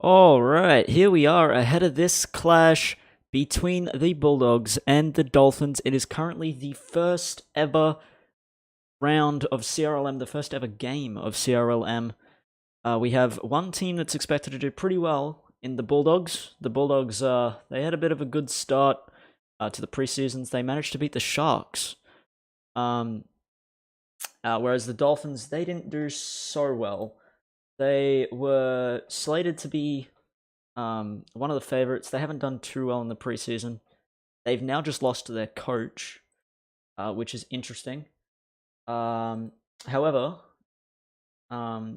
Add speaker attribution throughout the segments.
Speaker 1: Alright, here we are ahead of this clash between the Bulldogs and the Dolphins. It is currently the first ever round of CRLM, the first ever game of CRLM. We have one team that's expected to do pretty well in the Bulldogs. The Bulldogs, they had a bit of a good start to the preseasons. They managed to beat the Sharks. Whereas the Dolphins, they didn't do so well. They were slated to be one of the favorites. They haven't done too well in the preseason. They've now just lost to their coach, which is interesting. However,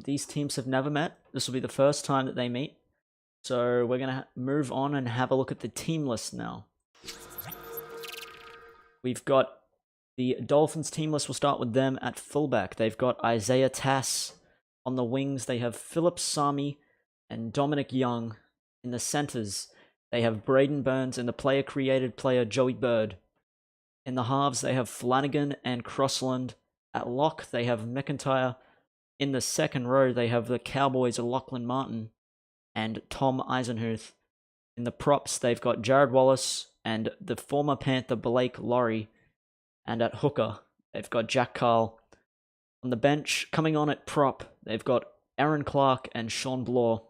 Speaker 1: these teams have never met. This will be the first time that they meet. So we're going to move on and have a look at the team list now. We've got the Dolphins team list. We'll start with them at fullback. They've got Isaiah Tass. On the wings, they have Philip Sami and Dominic Young. In the centers, they have Braden Burns and the player-created player Joey Bird. In the halves, they have Flanagan and Crossland. At lock, they have McIntyre. In the second row, they have the Cowboys' Lachlan Martin and Tom Eisenhuth. In the props, they've got Jared Wallace and the former Panther Blake Laurie. And at hooker, they've got Jack Carl. On the bench, coming on at prop, they've got Aaron Clark and Sean Bloor.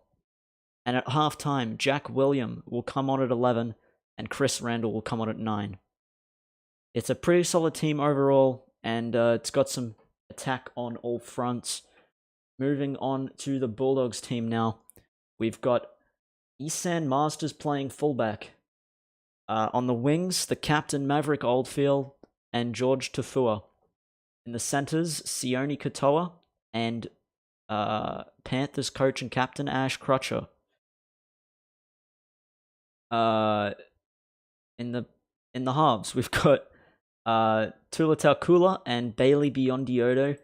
Speaker 1: And at halftime, Jack William will come on at 11, and Chris Randall will come on at 9. It's a pretty solid team overall, and it's got some attack on all fronts. Moving on to the Bulldogs team now. We've got Isan Masters playing fullback. On the wings, the captain Maverick Oldfield and George Tafua. In the centers, Sione Katoa and Panthers coach and captain Ash Crutcher. In the halves, we've got Tula Taukula and Bailey Biondiodo.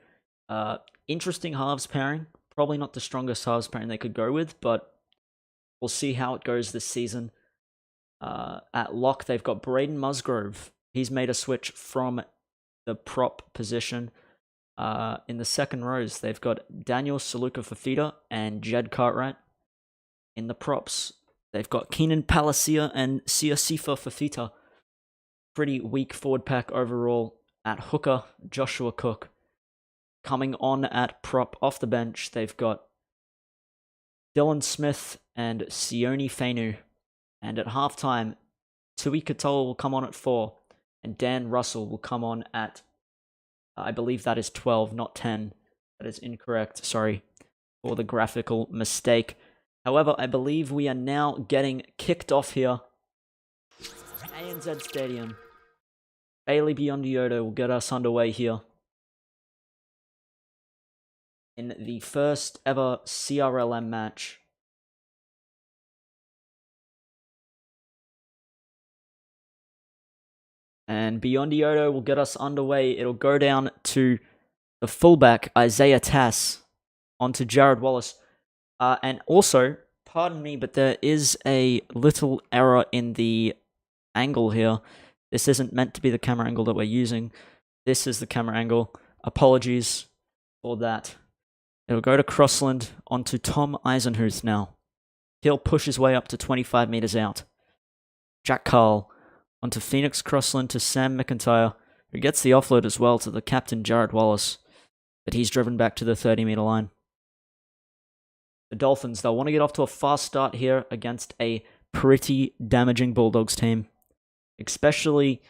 Speaker 1: Interesting halves pairing. Probably not the strongest halves pairing they could go with, but we'll see how it goes this season. At lock, they've got Braden Musgrove. He's made a switch from the prop position. In the second rows, they've got Daniel Saluka Fafita and Jed Cartwright. In the props, they've got Keenan Palacia and Siasifa Fafita. Pretty weak forward pack overall. At hooker, Joshua Cook. Coming on at prop off the bench, they've got Dylan Smith and Sione Fainu. And at halftime, Tui Katoa will come on at 4. And Dan Russell will come on at, I believe that is 12, not 10. That is incorrect, sorry for the graphical mistake. However, I believe we are now getting kicked off here. ANZ Stadium. Bailey Biondiodo will get us underway here. In the first ever CRLM match. And Biondiodo will get us underway. It'll go down to the fullback, Isaiah Tass, onto Jared Wallace. And also, pardon me, but there is a little error in the angle here. This isn't meant to be the camera angle that we're using. This is the camera angle. Apologies for that. It'll go to Crossland onto Tom Eisenhuth now. He'll push his way up to 25 meters out. Jack Carl onto Phoenix Crossland to Sam McIntyre, who gets the offload as well to the captain Jared Wallace, but he's driven back to the 30-meter line. The Dolphins, they'll want to get off to a fast start here against a pretty damaging Bulldogs team. Especially,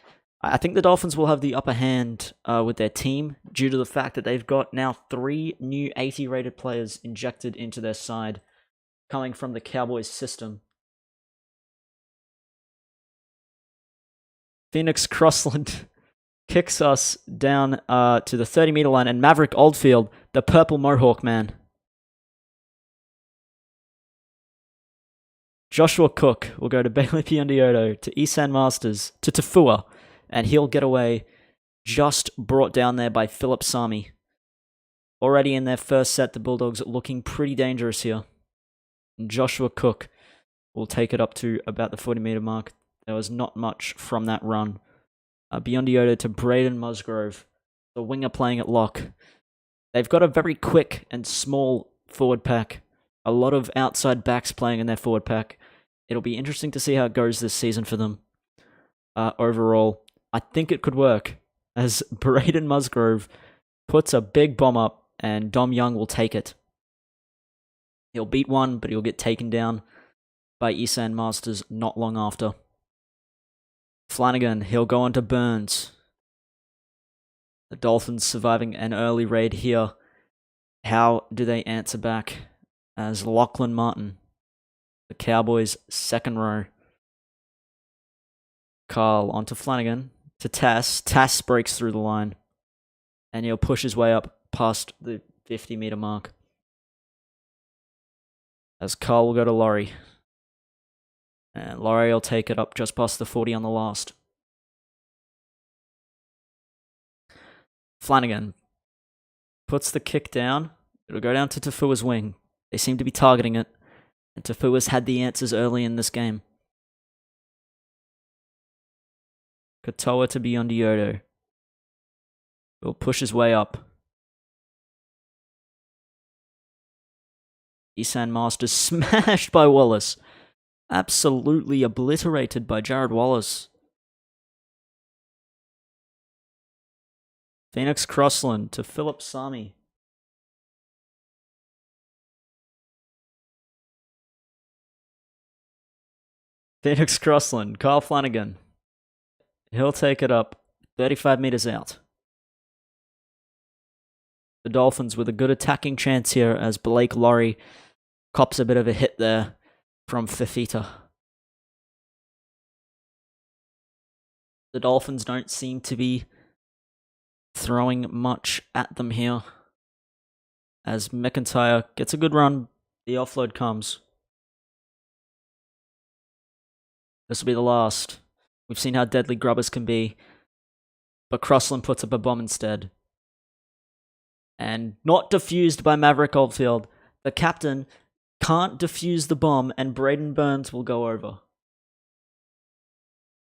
Speaker 1: I think the Dolphins will have the upper hand with their team due to the fact that they've got now 3 new 80-rated players injected into their side, coming from the Cowboys system. Phoenix Crossland kicks us down to the 30-meter line, and Maverick Oldfield, the purple mohawk man. Joshua Cook will go to Bailey Biondiodo, to Isan Masters, to Tafua, and he'll get away, just brought down there by Philip Sami. Already in their first set, the Bulldogs are looking pretty dangerous here. And Joshua Cook will take it up to about the 40-meter mark. There was not much from that run. Biondiodo to Braden Musgrove, the winger playing at lock. They've got a very quick and small forward pack. A lot of outside backs playing in their forward pack. It'll be interesting to see how it goes this season for them. Overall, I think it could work, as Braden Musgrove puts a big bomb up, and Dom Young will take it. He'll beat one, but he'll get taken down by Isan Masters not long after. Flanagan, he'll go on to Burns. The Dolphins surviving an early raid here. How do they answer back? As Lachlan Martin, the Cowboys' second row. Carl onto Flanagan, to Tass. Tass breaks through the line, and he'll push his way up past the 50-meter mark. As Carl will go to Laurie. And Laurie will take it up just past the 40 on the last. Flanagan puts the kick down. It'll go down to Tafua's wing. They seem to be targeting it, and Tafua's had the answers early in this game. Katoa to Beyondioto. Will push his way up. Isan Masters smashed by Wallace. Absolutely obliterated by Jared Wallace. Phoenix Crossland to Philip Sami. Phoenix Crossland, Kyle Flanagan. He'll take it up 35 meters out. The Dolphins with a good attacking chance here as Blake Laurie cops a bit of a hit there from Fafita. The Dolphins don't seem to be throwing much at them here. As McIntyre gets a good run, the offload comes. This will be the last. We've seen how deadly grubbers can be. But Crossland puts up a bomb instead. And not defused by Maverick Oldfield. The captain can't defuse the bomb, and Braden Burns will go over.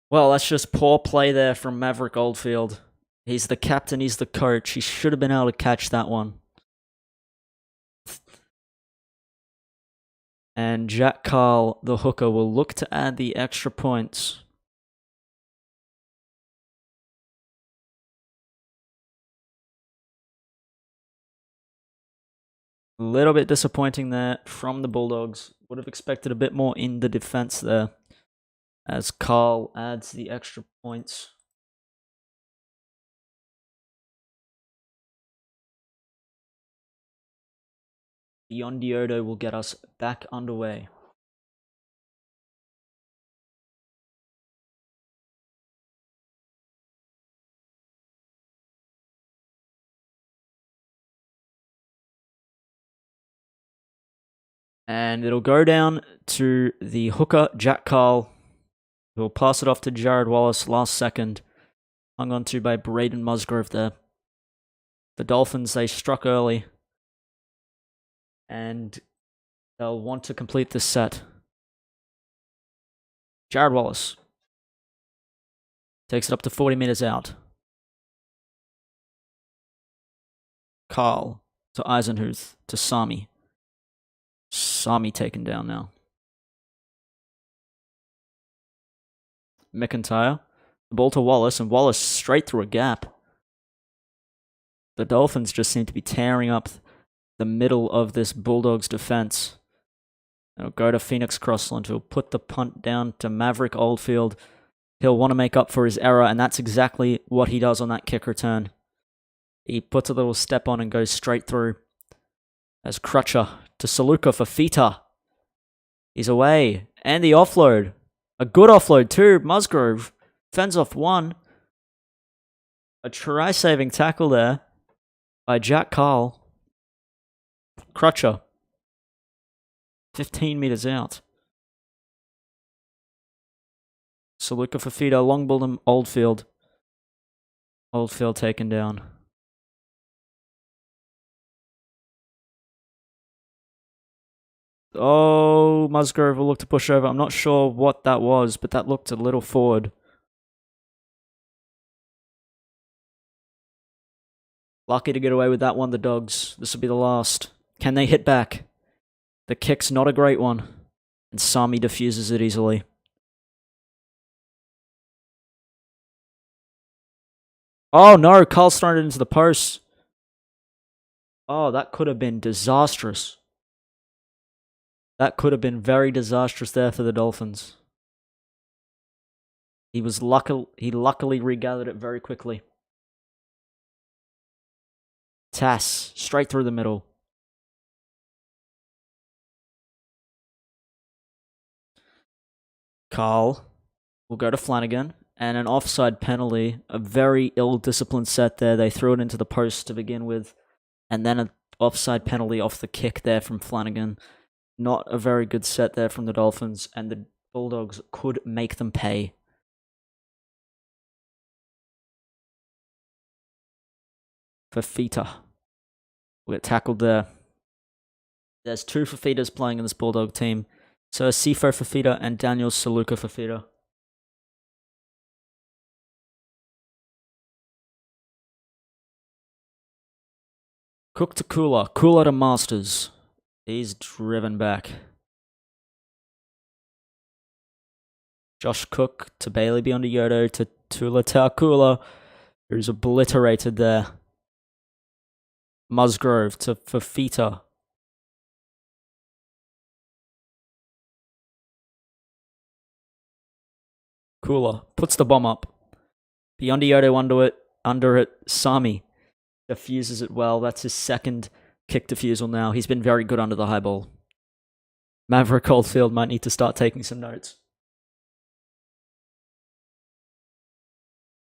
Speaker 1: Well, that's just poor play there from Maverick Oldfield. He's the captain, he's the coach. He should have been able to catch that one. And Jack Carl, the hooker, will look to add the extra points. A little bit disappointing there from the Bulldogs. Would have expected a bit more in the defense there. As Carl adds the extra points. Beyondioto will get us back underway. And it'll go down to the hooker, Jack Carl, who will pass it off to Jared Wallace last second. Hung on to by Braden Musgrove there. The Dolphins, they struck early. And they'll want to complete this set. Jared Wallace takes it up to 40 meters out. Carl to Eisenhuth to Sami. Sami taken down now. McIntyre. The ball to Wallace, and Wallace straight through a gap. The Dolphins just seem to be tearing up the middle of this Bulldogs defense. It'll go to Phoenix Crossland, who'll put the punt down to Maverick Oldfield. He'll want to make up for his error, and that's exactly what he does on that kick return. He puts a little step on and goes straight through. As Crutcher to Saluka for Fita. He's away. And the offload. A good offload too. Musgrove fends off one. A try-saving tackle there by Jack Carl. Crutcher. 15 meters out. Saluka for Fita. Long ball to Oldfield. Oldfield taken down. Oh, Musgrove will look to push over. I'm not sure what that was, but that looked a little forward. Lucky to get away with that one, the Dogs. This will be the last. Can they hit back? The kick's not a great one. And Sami defuses it easily. Oh no, Carl's thrown it into the post. Oh, that could have been disastrous. That could have been very disastrous there for the Dolphins. He luckily regathered it very quickly. Tass, straight through the middle. Carl will go to Flanagan, and an offside penalty. A very ill-disciplined set there. They threw it into the post to begin with, and then an offside penalty off the kick there from Flanagan. Not a very good set there from the Dolphins, and the Bulldogs could make them pay. Fafita will get tackled there. There's two Fafitas playing in this Bulldog team. So Sifo Fafita and Daniel Saluka Fafita. Cook to Cooler. Cooler to Masters. He's driven back. Josh Cook to Bailey beyond Yodo to Tula Taukula, who's obliterated there. Musgrove to Fafita. Cooler puts the bomb up. Beyond Yodo under it. Sami defuses it well. That's his second kick defusal now. He's been very good under the high ball. Maverick Oldfield might need to start taking some notes.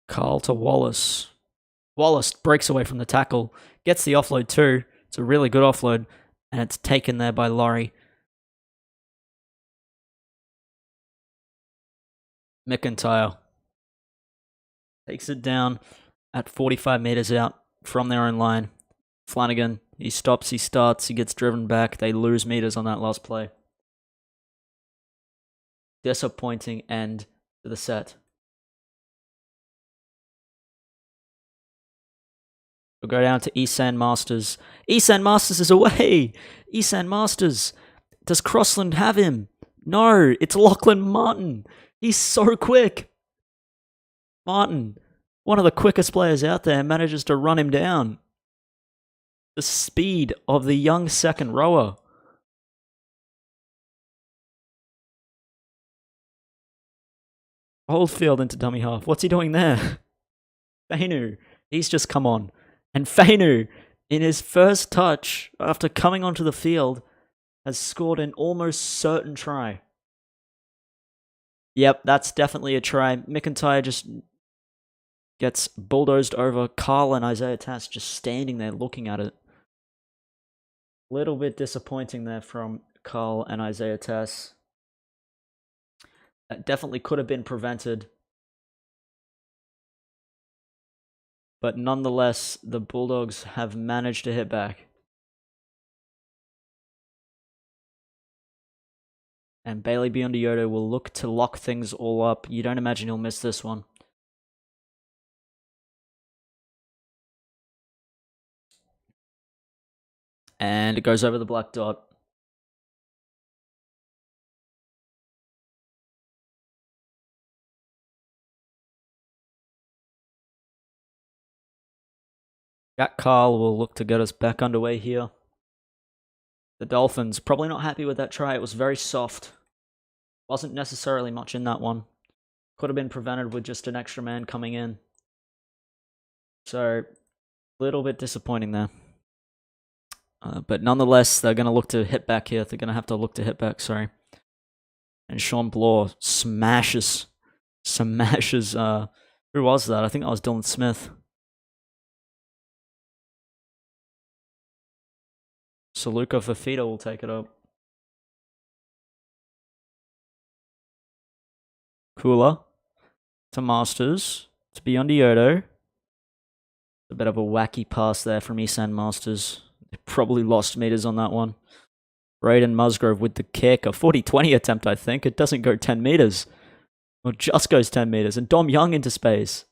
Speaker 1: Carl to Wallace. Wallace breaks away from the tackle. Gets the offload too. It's a really good offload. And it's taken there by Laurie. McIntyre takes it down at 45 meters out from their own line. Flanagan, he stops, he starts, he gets driven back. They lose meters on that last play. Disappointing end to the set. We'll go down to Esan Masters. Esan Masters is away! Esan Masters! Does Crossland have him? No, it's Lachlan Martin. He's so quick. Martin, one of the quickest players out there, manages to run him down. The speed of the young second rower. Oldfield into dummy half. What's he doing there? Fainu, he's just come on. And Fainu, in his first touch, after coming onto the field, has scored an almost certain try. Yep, that's definitely a try. McIntyre just gets bulldozed over. Carl and Isaiah Tass just standing there looking at it. Little bit disappointing there from Carl and Isaiah Tass. That definitely could have been prevented. But nonetheless, the Bulldogs have managed to hit back. And Bailey Biondi-Yodo will look to lock things all up. You don't imagine he'll miss this one. And it goes over the black dot. Jack Carl will look to get us back underway here. The Dolphins, probably not happy with that try. It was very soft. Wasn't necessarily much in that one. Could have been prevented with just an extra man coming in. So, a little bit disappointing there. But nonetheless, they're going to look to hit back here. They're going to have to look to hit back, sorry. And Sean Bloor smashes. Who was that? I think that was Dylan Smith. Saluka Fafita will take it up. Cooler to Masters. To Biondi Yodo. A bit of a wacky pass there from Esan Masters. They probably lost meters on that one. Braden Musgrove with the kick. A 40-20 attempt, I think. It doesn't go 10 meters. Or just goes 10 meters. And Dom Young into space.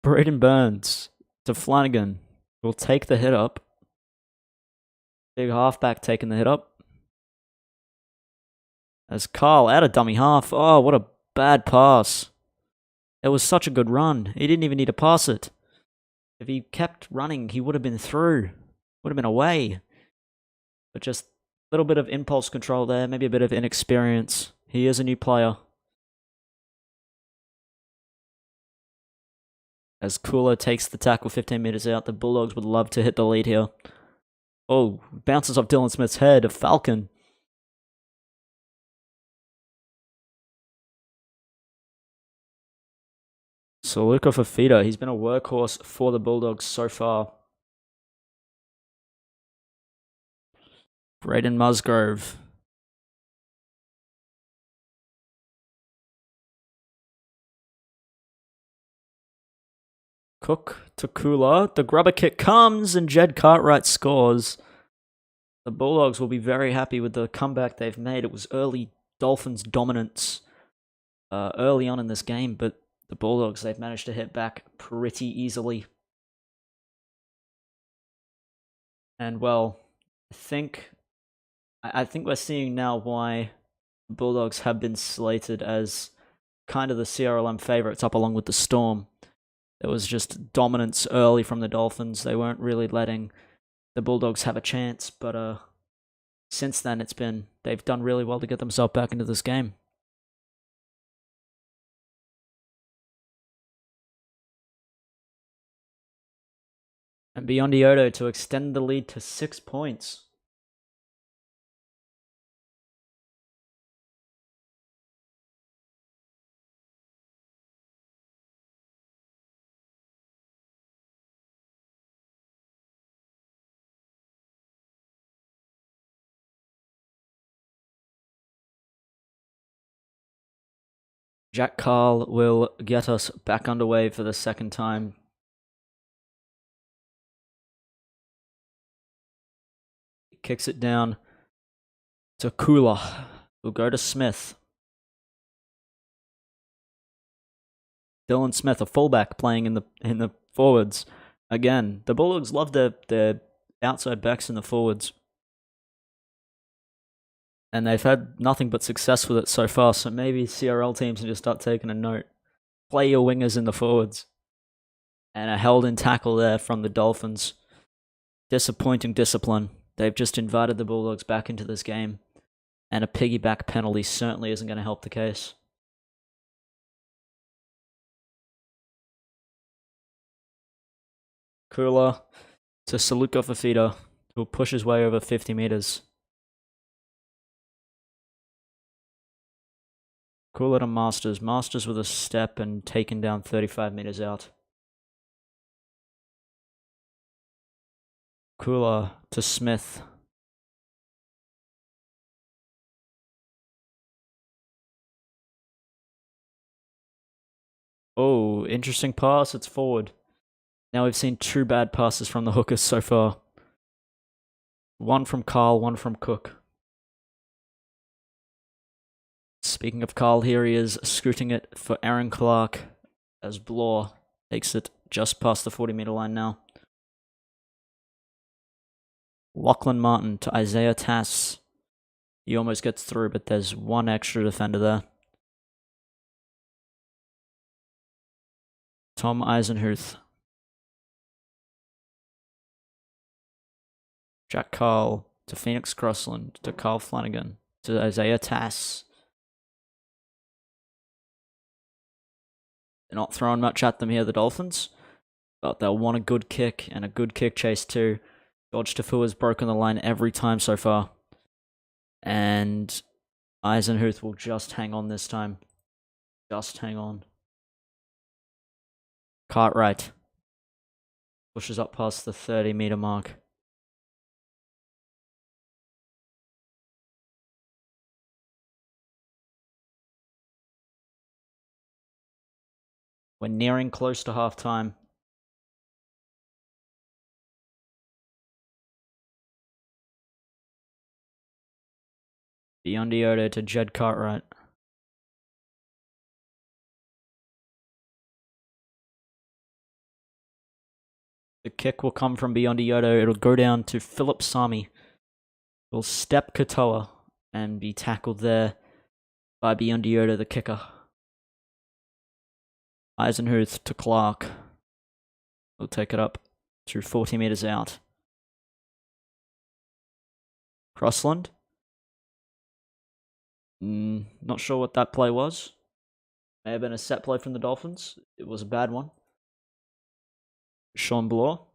Speaker 1: Braden Burns to Flanagan. Will take the hit up. Big halfback taking the hit up. As Carl out of dummy half. Oh, what a bad pass. It was such a good run. He didn't even need to pass it. If he kept running, he would have been through. Would have been away. But just a little bit of impulse control there. Maybe a bit of inexperience. He is a new player. As Kula takes the tackle 15 meters out, the Bulldogs would love to hit the lead here. Oh, bounces off Dylan Smith's head. A Falcon. So Luca Fafita, he's been a workhorse for the Bulldogs so far. Braden Musgrove. Cook to Kula. The grubber kick comes and Jed Cartwright scores. The Bulldogs will be very happy with the comeback they've made. It was early Dolphins dominance early on in this game, but the Bulldogs, they've managed to hit back pretty easily. And well, I think we're seeing now why the Bulldogs have been slated as kind of the CRLM favourites up along with the Storm. There was just dominance early from the Dolphins. They weren't really letting the Bulldogs have a chance, but since then they've done really well to get themselves back into this game. And Beyond Iodo to extend the lead to 6 points. Jack Carl will get us back underway for the second time. Kicks it down to Kula. We'll go to Smith. Dylan Smith, a fullback, playing in the forwards. Again, the Bulldogs love their outside backs in the forwards. And they've had nothing but success with it so far, so maybe CRL teams can just start taking a note. Play your wingers in the forwards. And a held in tackle there from the Dolphins. Disappointing discipline. They've just invited the Bulldogs back into this game. And a piggyback penalty certainly isn't going to help the case. Kula to Saluka Fafita, who'll push his way over 50 meters. Kula to Masters. Masters with a step and taken down 35 meters out. Kula to Smith. Oh, interesting pass. It's forward. Now we've seen 2 bad passes from the hookers so far. One from Carl, one from Cook. Speaking of Carl, here he is scooting it for Aaron Clark as Blore takes it just past the 40-meter line now. Lachlan Martin to Isaiah Tass. He almost gets through, but there's one extra defender there. Tom Eisenhuth. Jack Carl to Phoenix Crossland to Carl Flanagan to Isaiah Tass. They're not throwing much at them here, the Dolphins, but they'll want a good kick and a good kick chase too. George Tafu has broken the line every time so far. And Eisenhuth will just hang on this time. Just hang on. Cartwright pushes up past the 30-meter mark. We're nearing close to halftime. Beyond Iodo to Jed Cartwright. The kick will come from Beyond Iodo. It'll go down to Philip Sami. will step Katoa and be tackled there by Beyondioda, the kicker. Eisenhuth to Clark. We'll take it up to 40 meters out. Crossland. Not sure what that play was. May have been a set play from the Dolphins. It was a bad one. Sean Bloor.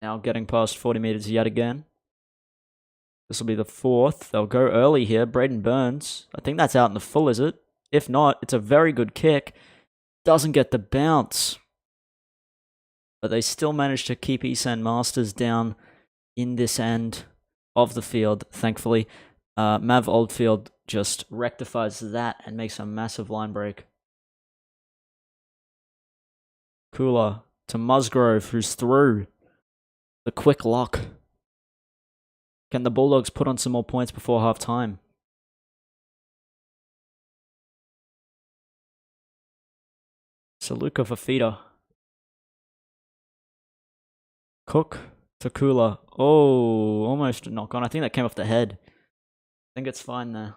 Speaker 1: Now getting past 40 meters yet again. This will be the fourth. They'll go early here. Braden Burns. I think that's out in the full, is it? If not, it's a very good kick. Doesn't get the bounce. But they still managed to keep Esan Masters down in this end of the field, thankfully. Mav Oldfield just rectifies that and makes a massive line break. Cooler to Musgrove, who's through. The quick lock. Can the Bulldogs put on some more points before half time? Saluka for feeder. Cook to Cooler. Oh, almost a knock on. I think that came off the head. I think it's fine there.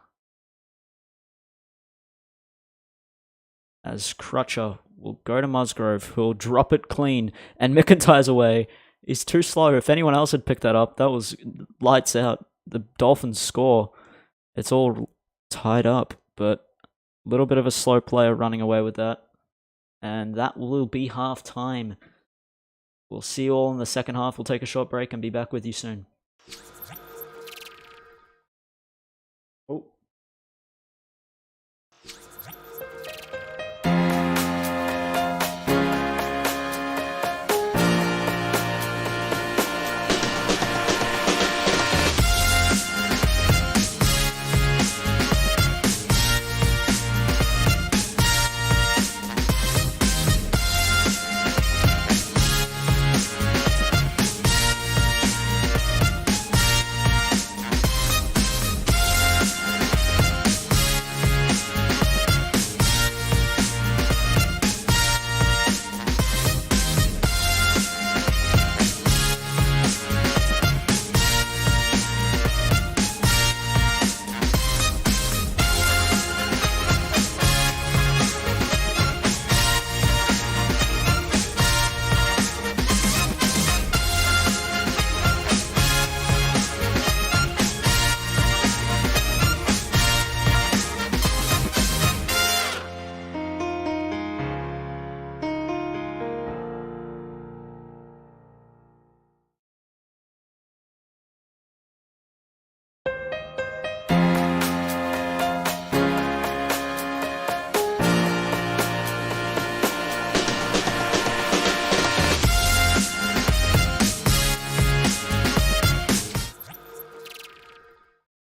Speaker 1: As Crutcher will go to Musgrove, who'll drop it clean, and McIntyre's away. He's too slow. If anyone else had picked that up, that was lights out. The Dolphins score. It's all tied up, but a little bit of a slow player running away with that. And that will be half time. We'll see you all in the second half. We'll take a short break and be back with you soon. Oh.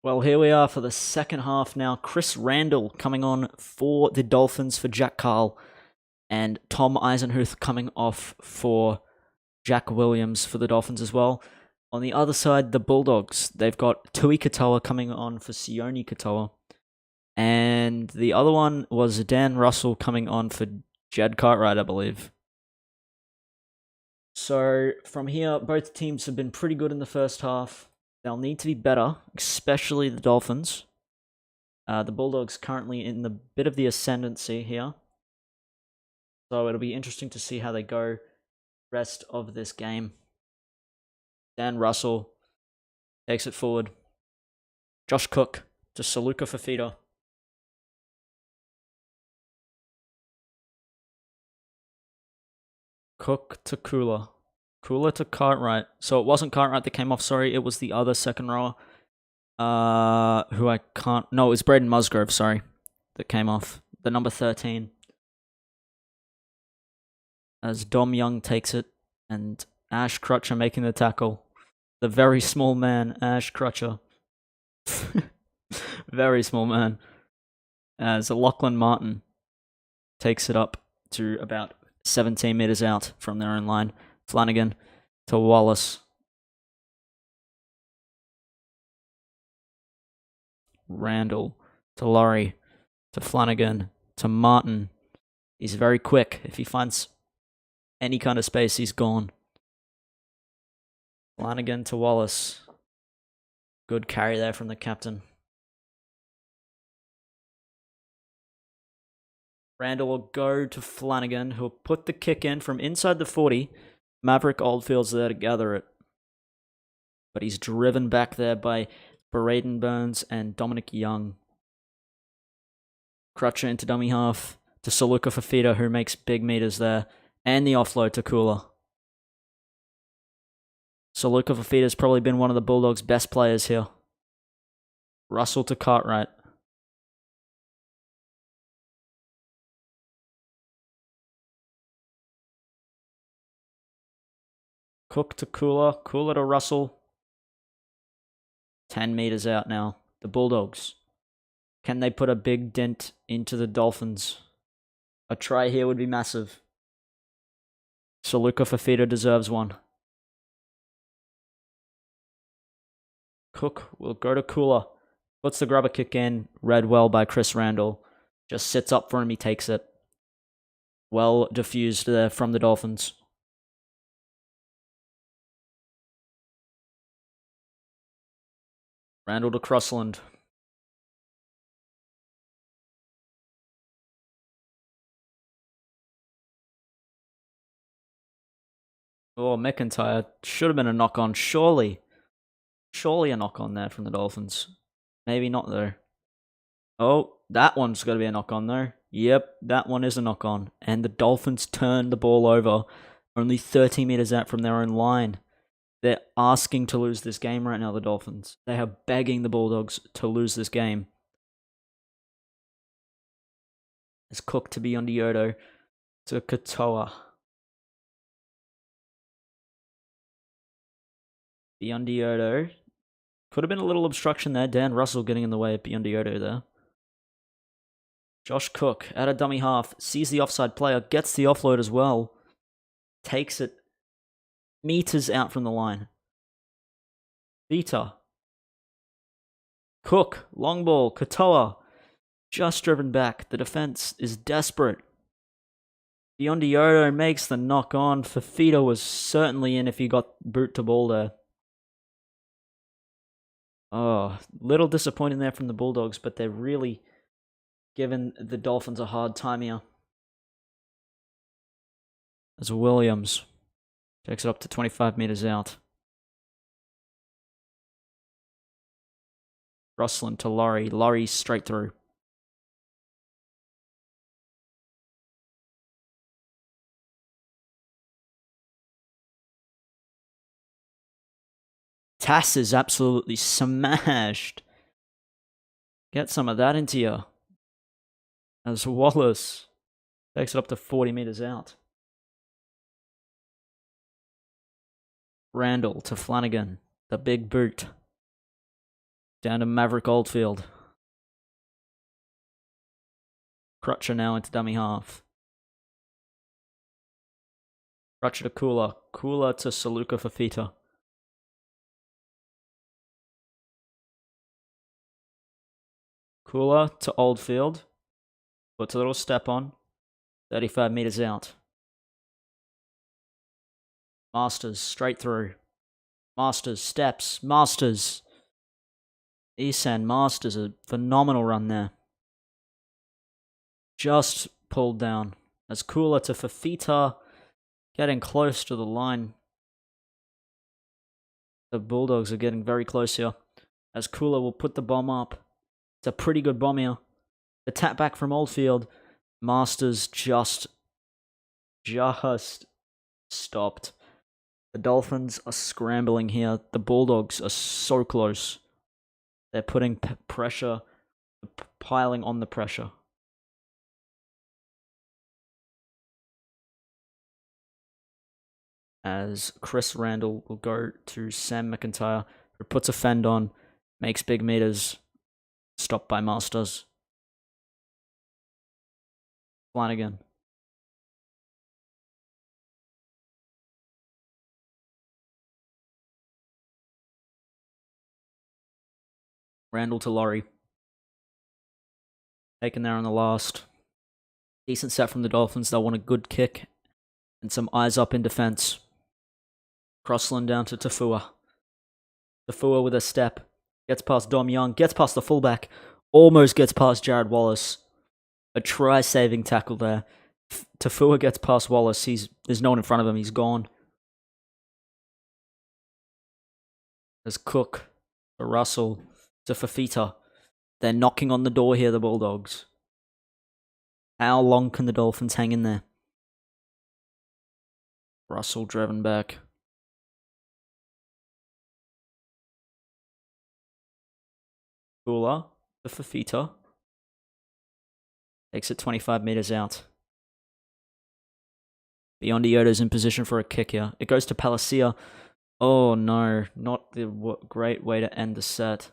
Speaker 1: Well, here we are for the second half now. Chris Randall coming on for the Dolphins for Jack Carl, and Tom Eisenhuth coming off for Jack Williams for the Dolphins as well. On the other side, the Bulldogs, they've got Tui Katoa coming on for Sione Katoa. And the other one was Dan Russell coming on for Jed Cartwright, I believe. So from here, both teams have been pretty good in the first half. They'll need to be better, especially the Dolphins. The Bulldogs currently in the bit of the ascendancy here. So it'll be interesting to see how they go rest of this game. Dan Russell takes it forward. Josh Cook to Saluka for feeder. Cook to Cooler. Cooler to Cartwright. So it wasn't Cartwright that came off, sorry. It was the other second rower. Who I can't... No, it was Braden Musgrove, sorry, that came off. The number 13. As Dom Young takes it, and Ash Crutcher making the tackle. The very small man, Ash Crutcher. Very small man. As Lachlan Martin takes it up to about 17 meters out from their own line. Flanagan to Wallace. Randall to Laurie to Flanagan to Martin. He's very quick. If he finds any kind of space, he's gone. Flanagan to Wallace. Good carry there from the captain. Randall will go to Flanagan, who'll put the kick in from inside the 40. Maverick Oldfield's there to gather it. But he's driven back there by Braden Burns and Dominic Young. Crutcher into dummy half to Saluka Fafita, who makes big meters there. And the offload to Kula. Saluka Fafita's probably been one of the Bulldogs' best players here. Russell to Cartwright. Cook to Kula. Kula to Russell. 10 meters out now. The Bulldogs. Can they put a big dent into the Dolphins? A try here would be massive. Saluka Fafita deserves one. Cook will go to Kula. Puts the grubber kick in. Read well by Chris Randall. Just sits up for him. He takes it. Well diffused there from the Dolphins. Randall to Crossland. Oh, McIntyre. Should have been a knock-on, surely. Surely a knock-on there from the Dolphins. Maybe not, though. Oh, that one's got to be a knock-on, though. Yep, that one is a knock-on. And the Dolphins turn the ball over only 30 meters out from their own line. They're asking to lose this game right now, the Dolphins. They are begging the Bulldogs to lose this game. It's Cook to Beyondioto to Katoa. Beyondioto. Could have been a little obstruction there. Dan Russell getting in the way of Beyondioto there. Josh Cook at a dummy half. Sees the offside player. Gets the offload as well. Takes it meters out from the line. Vita. Cook. Long ball. Katoa. Just driven back. The defense is desperate. Beyondioto makes the knock on. Fafita was certainly in if he got boot to ball there. Oh, little disappointing there from the Bulldogs, but they're really giving the Dolphins a hard time here. As Williams takes it up to 25 meters out. Rosslyn to Laurie. Laurie straight through. Tass is absolutely smashed. Get some of that into you. As Wallace takes it up to 40 meters out. Randall to Flanagan. The big boot. Down to Maverick Oldfield. Crutcher now into dummy half. Crutcher to Kula. Kula to Saluka Fafita. Kula to Oldfield. Puts a little step on. 35 meters out. Masters straight through. Masters steps. Masters. Isan Masters, a phenomenal run there. Just pulled down. As Kula to Fafita. Getting close to the line. The Bulldogs are getting very close here. As Kula will put the bomb up. It's a pretty good bomb here. The tap back from Oldfield. Masters just stopped. The Dolphins are scrambling here. The Bulldogs are so close. They're putting pressure, piling on the pressure. As Chris Randall will go to Sam McIntyre, who puts a fend on, makes big meters, stopped by Masters. Flanagan. Randall to Laurie. Taken there on the last. Decent set from the Dolphins. They'll want a good kick and some eyes up in defense. Crossland down to Tafua. Tafua with a step. Gets past Dom Young. Gets past the fullback. Almost gets past Jared Wallace. A try-saving tackle there. Tafua gets past Wallace. There's no one in front of him. He's gone. There's Cook to Russell to Fafita. They're knocking on the door here, the Bulldogs. How long can the Dolphins hang in there? Russell driven back. Cooler to Fafita. Takes it 25 meters out. Beyond Iota's in position for a kick here. It goes to Palacia. Oh no, not the great way to end the set.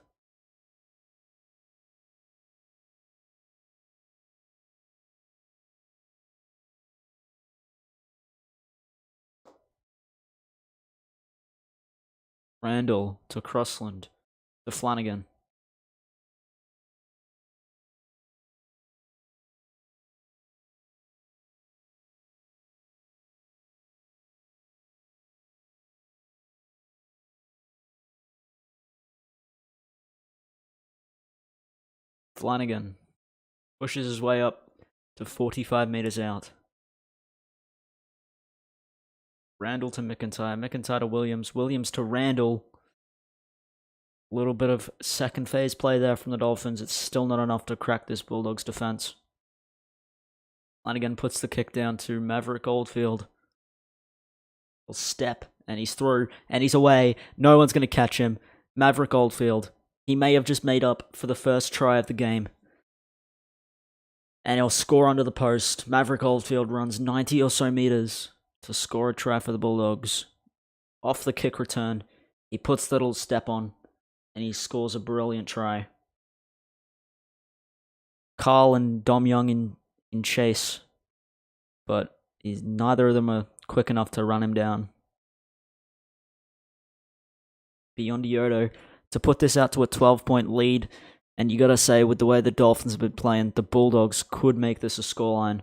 Speaker 1: Randall to Crossland to Flanagan. Flanagan pushes his way up to 45 meters out. Randall to McIntyre. McIntyre to Williams. Williams to Randall. A little bit of second phase play there from the Dolphins. It's still not enough to crack this Bulldogs defense. Flanagan puts the kick down to Maverick Oldfield. He'll step, and he's through, and he's away. No one's going to catch him. Maverick Oldfield. He may have just made up for the first try of the game. And he'll score under the post. Maverick Oldfield runs 90 or so meters to score a try for the Bulldogs. Off the kick return, he puts the little step on, and he scores a brilliant try. Carl and Dom Young in chase, but neither of them are quick enough to run him down. Beyond Iota to put this out to a 12-point lead, and you gotta say, with the way the Dolphins have been playing, the Bulldogs could make this a scoreline.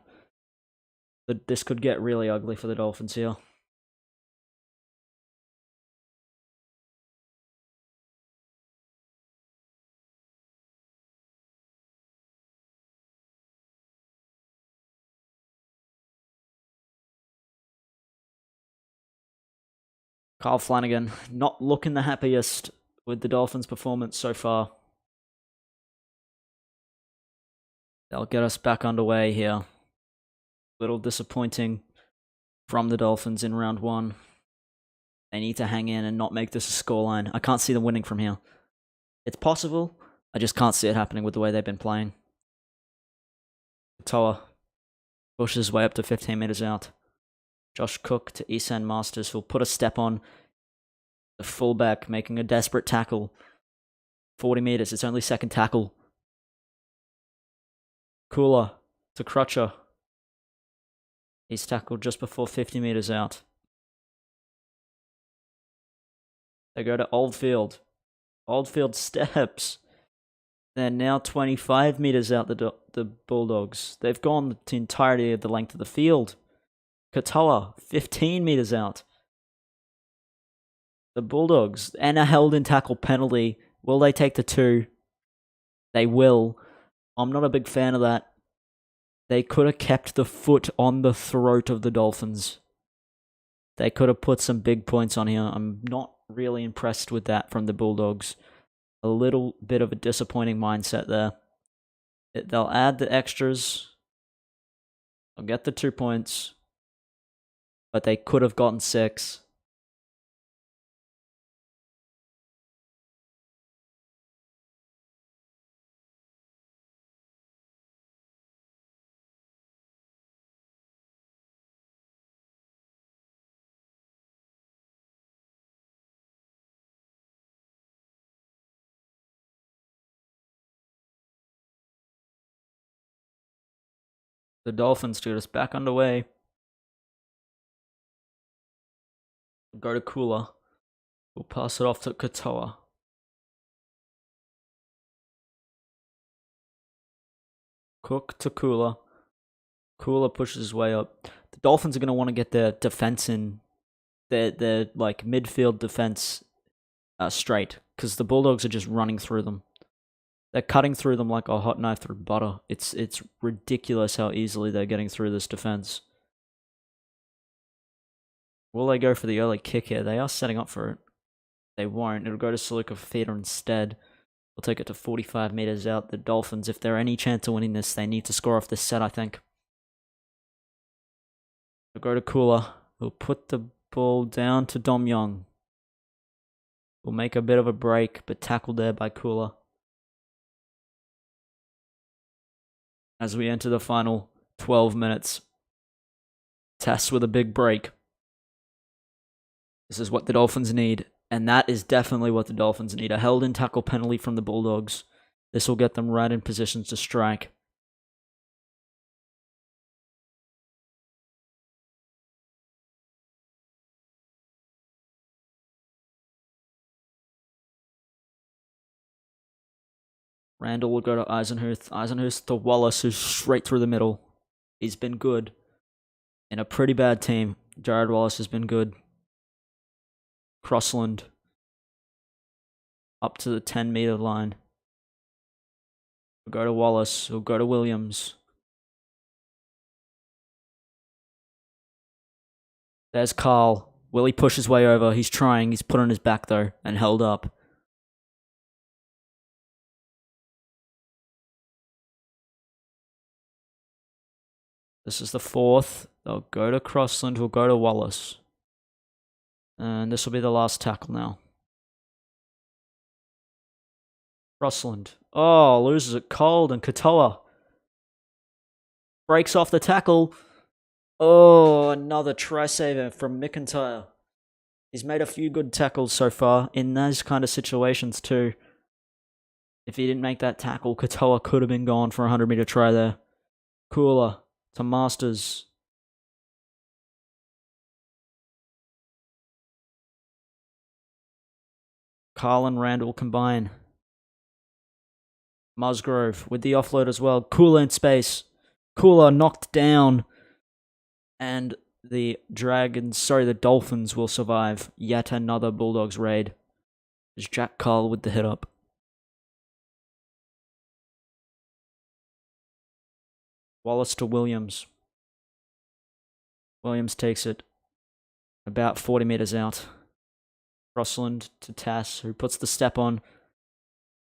Speaker 1: But this could get really ugly for the Dolphins here. Kyle Flanagan, not looking the happiest with the Dolphins' performance so far. They'll get us back underway here. Little disappointing from the Dolphins in round one. They need to hang in and not make this a scoreline. I can't see them winning from here. It's possible. I just can't see it happening with the way they've been playing. Toa pushes his way up to 15 meters out. Josh Cook to Isan Masters, who'll put a step on. The fullback making a desperate tackle. 40 meters, it's only second tackle. Cooler to Crutcher. He's tackled just before 50 meters out. They go to Oldfield. Oldfield steps. They're now 25 meters out the Bulldogs. They've gone the entirety of the length of the field. Katoa, 15 meters out. The Bulldogs, and a held in tackle penalty. Will they take the 2? They will. I'm not a big fan of that. They could have kept the foot on the throat of the Dolphins. They could have put some big points on here. I'm not really impressed with that from the Bulldogs. A little bit of a disappointing mindset there. They'll add the extras. They'll get the 2 points. But they could have gotten 6. The Dolphins get us back underway. Go to Kula. We'll pass it off to Katoa. Cook to Kula. Kula pushes his way up. The Dolphins are going to want to get their defense in, their like midfield defense straight. because the Bulldogs are just running through them. They're cutting through them like a hot knife through butter. It's ridiculous how easily they're getting through this defense. Will they go for the early kick here? They are setting up for it. They won't. It'll go to Saluka Fafita instead. We'll take it to 45 meters out. The Dolphins, if they're any chance of winning this, they need to score off this set, I think. We'll go to Kula. We'll put the ball down to Dom Young. We'll make a bit of a break, but tackled there by Kula. As we enter the final 12 minutes. Tess with a big break. This is what the Dolphins need. And that is definitely what the Dolphins need. A held-in tackle penalty from the Bulldogs. This will get them right in positions to strike. Randall will go to Eisenhuth. Eisenhuth to Wallace, who's straight through the middle. He's been good in a pretty bad team. Jared Wallace has been good. Crossland up to the 10-meter line. We'll go to Wallace. We'll go to Williams. There's Carl. Willie pushes his way over. He's trying. He's put on his back, though, and held up. This is the fourth. They'll go to Crossland. We'll go to Wallace. And this will be the last tackle now. Crossland. Oh, loses it cold. And Katoa breaks off the tackle. Oh, another try saver from McIntyre. He's made a few good tackles so far in those kind of situations too. If he didn't make that tackle, Katoa could have been gone for a 100-meter try there. Cooler to Masters. Carl and Randall combine. Musgrove with the offload as well. Cooler in space. Cooler knocked down. And the Dolphins will survive yet another Bulldogs raid. There's Jack Carl with the hit up. Wallace to Williams. Williams takes it about 40 meters out. Crossland to Tass, who puts the step on.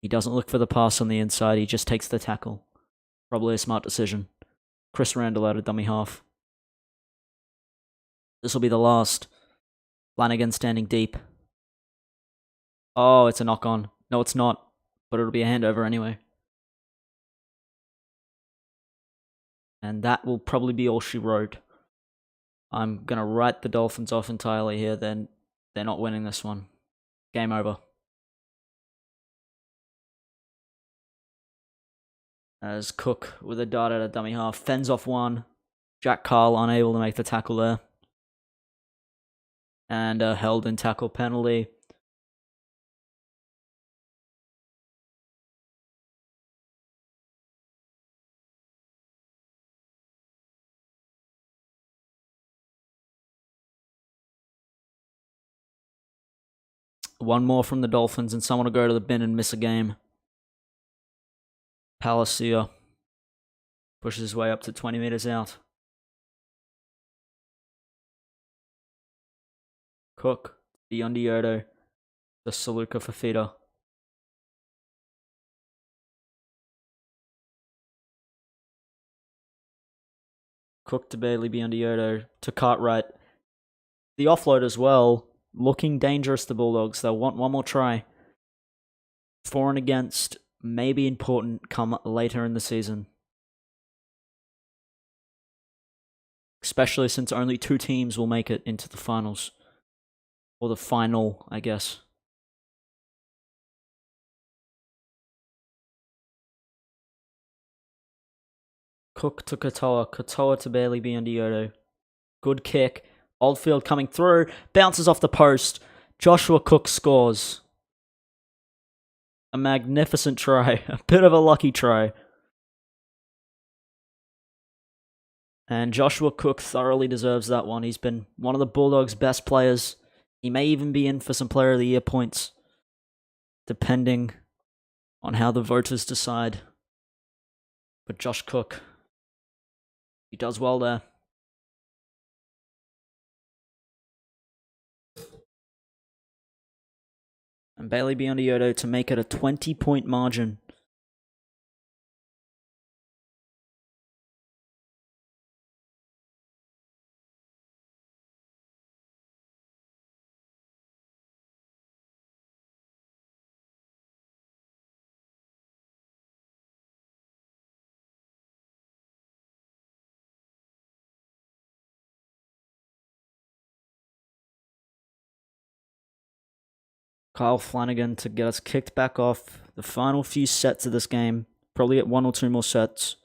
Speaker 1: He doesn't look for the pass on the inside. He just takes the tackle. Probably a smart decision. Chris Randall out of dummy half. This will be the last. Flanagan standing deep. Oh, it's a knock on. No, it's not. But it'll be a handover anyway. And that will probably be all she wrote. I'm going to write the Dolphins off entirely here. Then they're not winning this one. Game over. As Cook with a dart at a dummy half. Fends off one. Jack Carl unable to make the tackle there. And a held in tackle penalty. One more from the Dolphins and someone will go to the bin and miss a game. Palacia pushes his way up to 20 meters out. Cook, Biondi-Odo, the Saluka Fafita. Cook to Bailey, Biondi-Odo, to Cartwright. The offload as well, looking dangerous, the Bulldogs. They'll want one more try. For and against, may be important come later in the season. Especially since only 2 teams will make it into the finals. Or the final, I guess. Cook to Katoa. Katoa to Bailey Biondi-Odo. Good kick. Oldfield coming through. Bounces off the post. Joshua Cook scores. A magnificent try. A bit of a lucky try. And Joshua Cook thoroughly deserves that one. He's been one of the Bulldogs' best players. He may even be in for some Player of the Year points. depending on how the voters decide. But Josh Cook, he does well there. And Bailey Biondi-Odo to make it a 20-point margin. Kyle Flanagan to get us kicked back off the final few sets of this game. Probably get 1 or 2 more sets.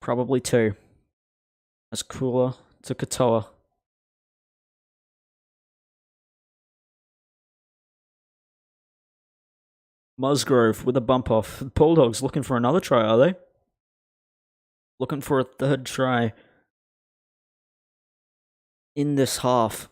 Speaker 1: Probably 2. As Cooler to Katoa. Musgrove with a bump off. Bulldogs looking for another try, are they? Looking for a third try in this half.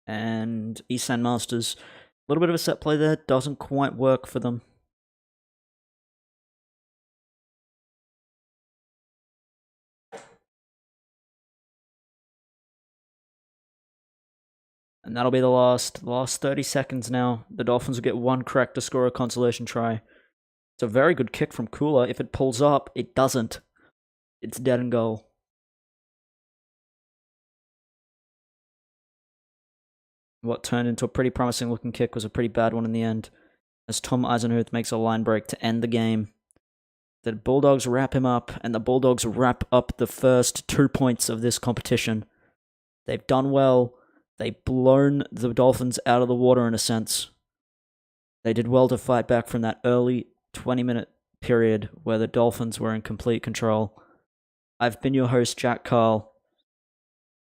Speaker 1: And Esan Masters, a little bit of a set play there, doesn't quite work for them. And that'll be the last 30 seconds now. The Dolphins will get 1 correct to score a consolation try. It's a very good kick from Kula. If it pulls up, it doesn't. It's dead and goal. What turned into a pretty promising looking kick was a pretty bad one in the end, as Tom Eisenhuth makes a line break to end the game. The Bulldogs wrap him up, and the Bulldogs wrap up the first 2 points of this competition. They've done well. They've blown the Dolphins out of the water in a sense. They did well to fight back from that early 20-minute period where the Dolphins were in complete control. I've been your host, Jack Carl.